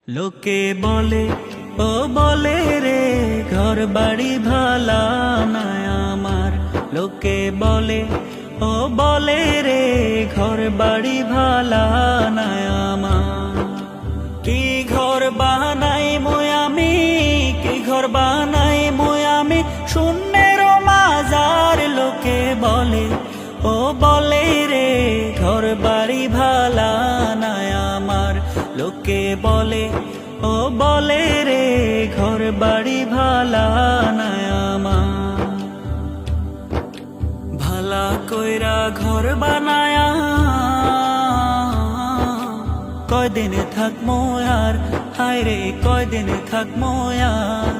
লোকে বলে ও বলে রে ঘর বাড়ি ভালা না আমার। লোকে বলে ও বলে রে ঘর বাড়ি ভালা না আমার। কি ঘর বানাই আমি, কি ঘর বানাই আমি, শূন্যের মাজার। লোকে বলে ও বলে রে ঘর বাড়ি ভালা না আমার। লোকে বলে ও বলে রে ঘর বাড়ি ভালা না আমার। ভালা কইরা ঘর বানায়া কয়দিন থাকমো আর, হায় রে কয়দিন থাকমো আর।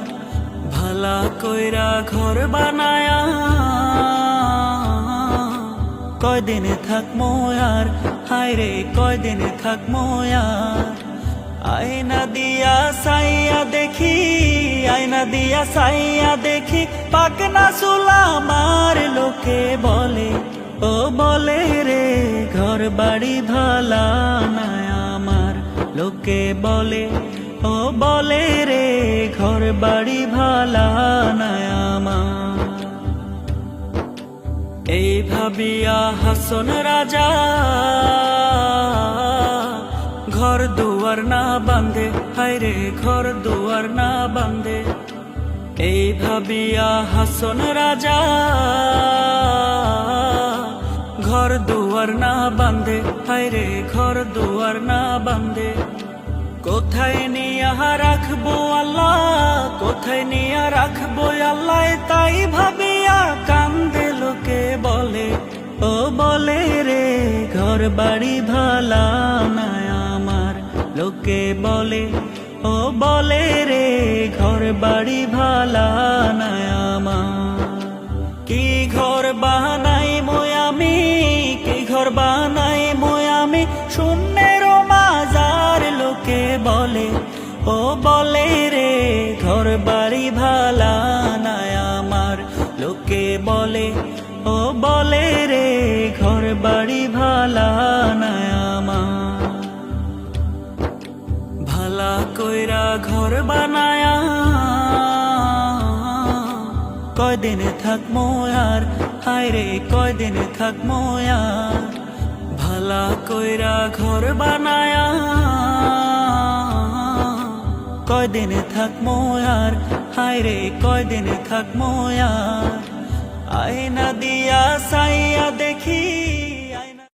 ভালা কইরা ঘর বানায়া কয়দিন থাকমো আর, হায় রে কয়দিন থাকমো আর। আয়না দিয়া সাইয়া দেখি, আয়না দিয়া সাইয়া দেখি পাকনা চুলা আমার। লোকে বলে ও বলে রে ঘর বাড়ি ভালা না আমার। লোকে বলে ও বলে রে ঘর বাড়ি ভালা না আমার। এই ভাবিয়া হাসন রাজা ঘর দুয়ার না বাঁধে, হায় রে ঘর দুয়ার না বাঁধে। এই ভাবিয়া হাসন রাজা ঘর দুয়ার না বাঁধে, হায় রে ঘর দুয়ার না বাঁধে। কোথায় নিয়া রাখবো আল্লাহ, কোথায় নিয়া রাখবো আল্লাহ, তাই ভাবিয়া কান্দে। লোকে বলে ও বলে রে ঘর বাড়ি ভালা না আমার। লোকে বলে ও বলে রে ঘর বাড়ি ভালা না আমার। কি ঘর বানাই আমি, কি ঘর বানাই আমি, শূন্যের মাজার। লোকে বলে ও বলে রে ঘর বাড়ি ভালা না আমার। লোকে বলে ও বলে রে ঘর বাড়ি ভালা না আমার। ভালা কইরা ঘর বানায়া কয়দিন থাকমো আর, হায় রে কয়দিন থাকমো আর। ভালা কইরা ঘর বানায়া কয়দিন থাকমো আর, হায় রে কয়দিন থাকমো আর। আয়না দিয়া সাইয়া দেখি